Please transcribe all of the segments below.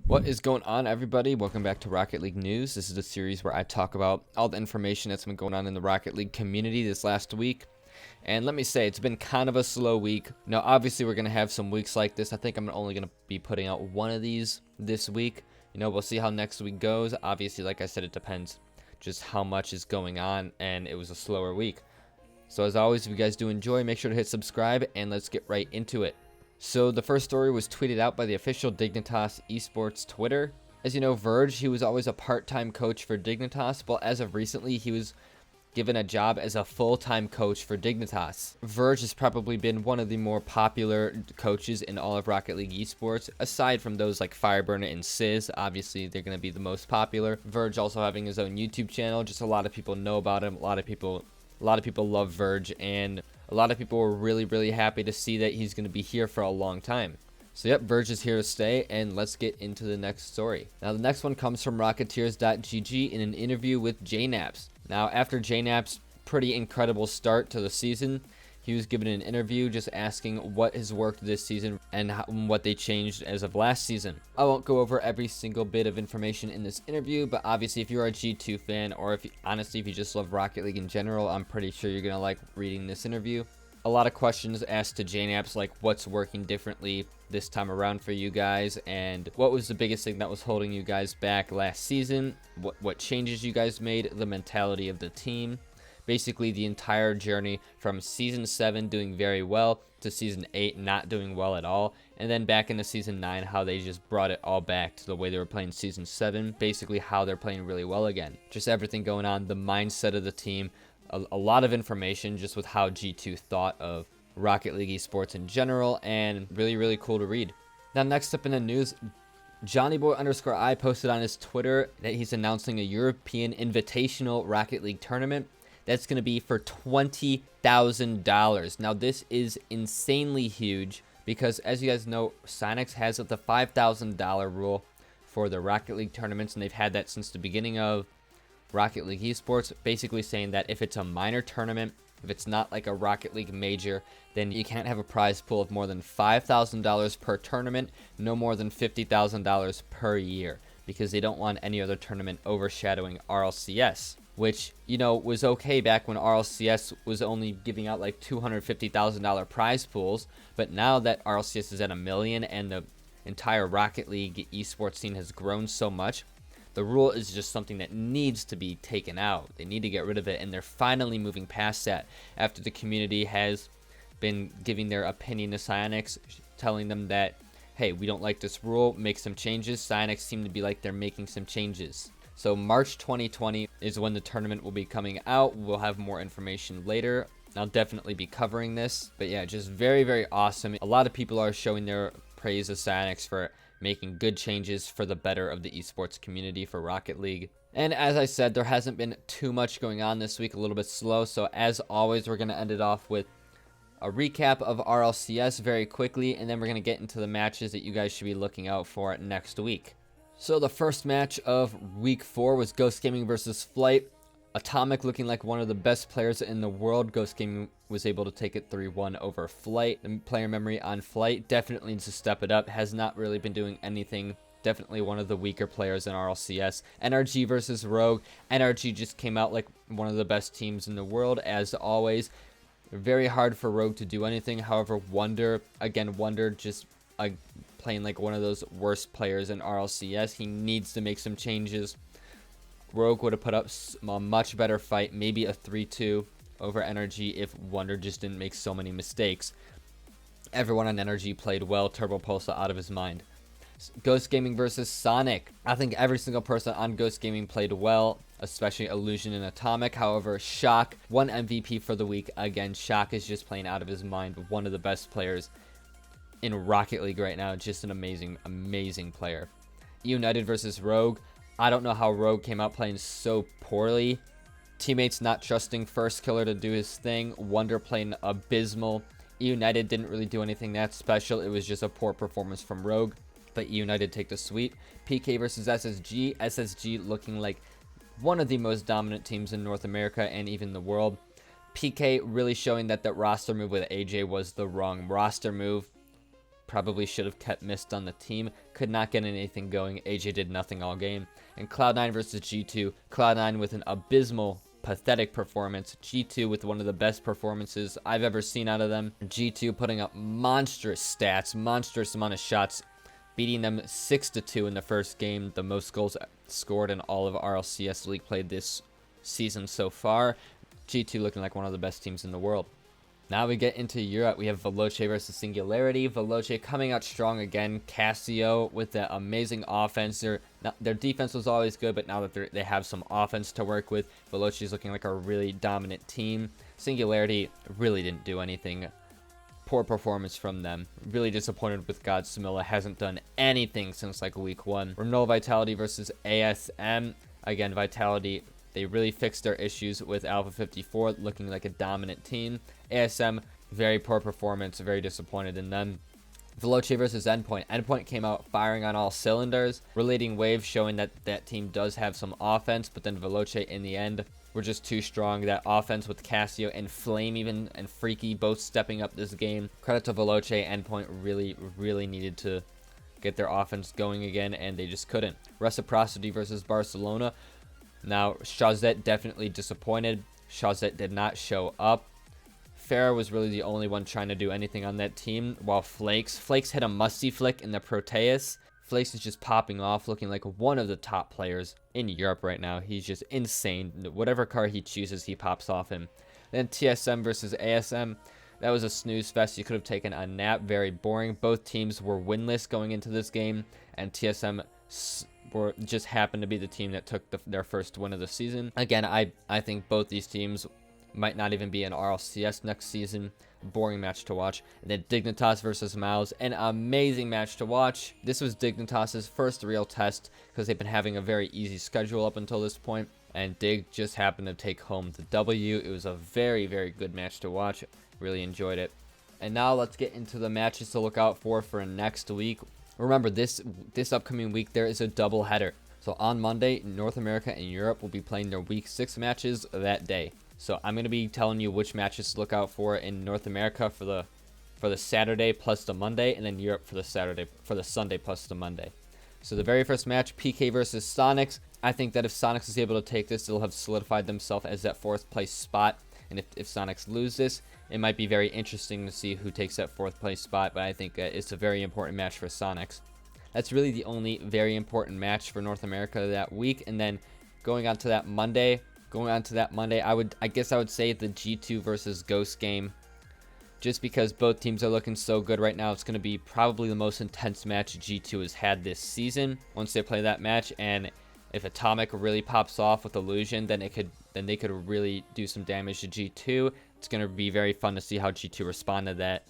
What is going on, everybody? Welcome back to Rocket League News. This is a series where I talk about all the information that's been going on in the Rocket League community this last week. And let me say, it's been kind of a slow week. Now, obviously, we're going to have some weeks like this. I think I'm only going to be putting out one of these this week. We'll see how next week goes. Obviously, like I said, it depends just how much is going on, and it was a slower week. So as always, if you guys do enjoy, make sure to hit subscribe, and let's get right into it. So the first story was tweeted out by the official Dignitas esports Twitter. As you know, Virge, he was always a part-time coach for Dignitas, but as of recently, he was given a job as a full-time coach for Dignitas. Virge has probably been one of the more popular coaches in all of Rocket League esports, aside from those like Fireburner and Sizz. Obviously, they're going to be the most popular. Virge also having his own YouTube channel, just a lot of people know about him. A lot of people love Virge, and a lot of people were really happy to see that he's going to be here for a long time. So yep, Virge is here to stay, and let's get into the next story. Now the next one comes from Rocketeers.gg in an interview with Jaynaps. Now after Jaynaps' pretty incredible start to the season, he was given an interview just asking what has worked this season and what they changed as of last season. I won't go over every single bit of information in this interview, but obviously if you're a G2 fan, or if you just love Rocket League in general, I'm pretty sure you're going to like reading this interview. A lot of questions asked to Jaynaps, like what's working differently this time around for you guys, and what was the biggest thing that was holding you guys back last season, what changes you guys made, the mentality of the team. Basically the entire journey from season 7 doing very well to season 8 not doing well at all, and then back into season 9 how they just brought it all back to the way they were playing season 7, basically how they're playing really well again. Just everything going on, the mindset of the team, a lot of information just with how G2 thought of Rocket League esports in general, and really cool to read. Now next up in the news, Johnnyboi_I posted on his Twitter that he's announcing a European Invitational Rocket League tournament. That's going to be for $20,000. Now, this is insanely huge because, as you guys know, Psyonix has the $5,000 rule for the Rocket League tournaments, and they've had that since the beginning of Rocket League esports, basically saying that if it's a minor tournament, if it's not like a Rocket League major, then you can't have a prize pool of more than $5,000 per tournament, no more than $50,000 per year, because they don't want any other tournament overshadowing RLCS. Which, was okay back when RLCS was only giving out like $250,000 prize pools. But now that RLCS is at $1 million and the entire Rocket League esports scene has grown so much, the rule is just something that needs to be taken out. They need to get rid of it, and they're finally moving past that after the community has been giving their opinion to Psyonix, telling them that, hey, we don't like this rule, make some changes. Psyonix seem to be like they're making some changes. So March 2020 is when the tournament will be coming out. We'll have more information later. I'll definitely be covering this. But yeah, just very awesome. A lot of people are showing their praise to Psyonix for making good changes for the better of the esports community for Rocket League. And as I said, there hasn't been too much going on this week, a little bit slow. So as always, we're going to end it off with a recap of RLCS very quickly, and then we're going to get into the matches that you guys should be looking out for next week. So the first match of week 4 was Ghost Gaming versus Flight. Atomic looking like one of the best players in the world. Ghost Gaming was able to take it 3-1 over Flight. The player memory on Flight definitely needs to step it up. Has not really been doing anything. Definitely one of the weaker players in RLCS. NRG versus Rogue. NRG just came out like one of the best teams in the world, as always. Very hard for Rogue to do anything. However, Wonder just playing like one of those worst players in RLCS. He needs to make some changes. Rogue would have put up a much better fight, maybe a 3-2 over NRG if Wonder just didn't make so many mistakes. Everyone on NRG played well. Turbo Pulsa out of his mind. Ghost Gaming versus Sonic. I think every single person on Ghost Gaming played well, especially Illusion and Atomic. However, Shock won MVP for the week. Again, Shock is just playing out of his mind. One of the best players in Rocket League right now. Just an amazing player. United versus Rogue. I don't know how Rogue came out playing so poorly. Teammates not trusting First Killer to do his thing. Wonder playing abysmal. United didn't really do anything that special. It was just a poor performance from Rogue. But United take the sweep. PK versus SSG. SSG looking like one of the most dominant teams in North America and even the world. PK really showing that that roster move with AJ was the wrong roster move. probably should have kept Mist on the team. Could not get anything going. AJ did nothing all game. And Cloud9 versus G2. Cloud9 with an abysmal, pathetic performance. G2 with one of the best performances I've ever seen out of them. G2 putting up monstrous stats, monstrous amount of shots, beating them 6-2 in the first game, the most goals scored in all of RLCS League played this season so far. G2 looking like one of the best teams in the world. Now we get into Europe. We have Veloce versus Singularity. Veloce coming out strong again. Casio with that amazing offense. Their defense was always good, but now that they have some offense to work with, Veloce is looking like a really dominant team. Singularity really didn't do anything. Poor performance from them. Really disappointed with God Samilla. Hasn't done anything since like week 1. Renault Vitality versus ASM. Again, Vitality, they really fixed their issues with Alpha 54, looking like a dominant team. ASM, very poor performance. Very disappointed in them. Veloce versus Endpoint. Endpoint came out firing on all cylinders. Relating Wave showing that that team does have some offense, but then Veloce in the end were just too strong. That offense with Casio and Flame even and Freaky both stepping up this game. Credit to Veloce. Endpoint really needed to get their offense going again, and they just couldn't. Reciprocity versus Barcelona. Now, Shazet definitely disappointed. Shazet did not show up. Farah was really the only one trying to do anything on that team, while Flakes hit a musty flick in the Proteus. Flakes is just popping off, looking like one of the top players in Europe right now. He's just insane. Whatever car he chooses, he pops off him. Then TSM versus ASM. That was a snooze fest. You could have taken a nap. Very boring. Both teams were winless going into this game, and TSM just happened to be the team that took their first win of the season. Again, I think both these teams might not even be in RLCS next season. Boring match to watch. And then Dignitas versus Mouse, an amazing match to watch. This was Dignitas' first real test because they've been having a very easy schedule up until this point, and Dig just happened to take home the W. It was a very good match to watch. Really enjoyed it. And now let's get into the matches to look out for next week. Remember, this upcoming week there is a double header. So on Monday, North America and Europe will be playing their week 6 matches that day. So I'm going to be telling you which matches to look out for in North America for the Saturday plus the Monday, and then Europe for the Sunday plus the Monday. So the very first match, PK versus Psyonix. I think that if Psyonix is able to take this, they'll have solidified themselves as that 4th place spot. And if Psyonix lose this, it might be very interesting to see who takes that 4th place spot. But I think it's a very important match for Psyonix. That's really the only very important match for North America that week. And then going on to that Monday, I guess I would say the G2 versus Ghost game. Just because both teams are looking so good right now, it's going to be probably the most intense match G2 has had this season. Once they play that match, and if Atomic really pops off with Illusion, then they could really do some damage to G2. It's going to be very fun to see how G2 respond to that.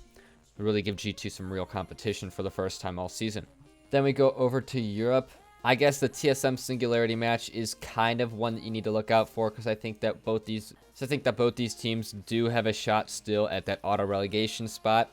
Really give G2 some real competition for the first time all season. Then we go over to Europe. I guess the TSM Singularity match is kind of one that you need to look out for, because I think that both these teams do have a shot still at that auto relegation spot.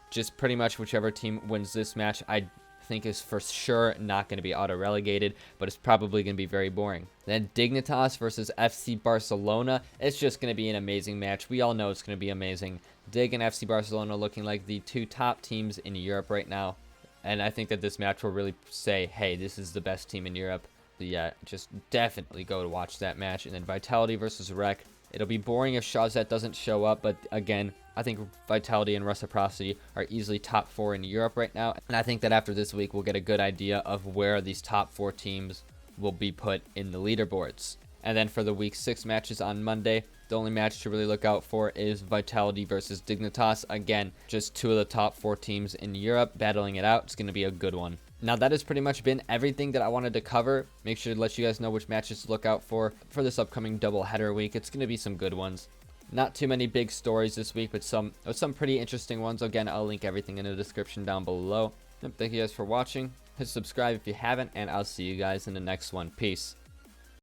Just pretty much whichever team wins this match, I think is for sure not going to be auto relegated, but it's probably going to be very boring. Then Dignitas versus FC Barcelona. It's just going to be an amazing match. We all know it's going to be amazing. Dig and FC Barcelona looking like the 2 top teams in Europe right now. And I think that this match will really say, hey, this is the best team in Europe. But yeah, just definitely go to watch that match. And then Vitality versus Rec. It'll be boring if Shazet doesn't show up. But again, I think Vitality and Reciprocity are easily top 4 in Europe right now. And I think that after this week, we'll get a good idea of where these top 4 teams will be put in the leaderboards. And then for the week 6 matches on Monday, the only match to really look out for is Vitality versus Dignitas. Again, just 2 of the top 4 teams in Europe battling it out. It's going to be a good one. Now, that has pretty much been everything that I wanted to cover. Make sure to let you guys know which matches to look out for this upcoming double header week. It's going to be some good ones. Not too many big stories this week, but some pretty interesting ones. Again, I'll link everything in the description down below. Thank you guys for watching. Hit subscribe if you haven't, and I'll see you guys in the next one. Peace.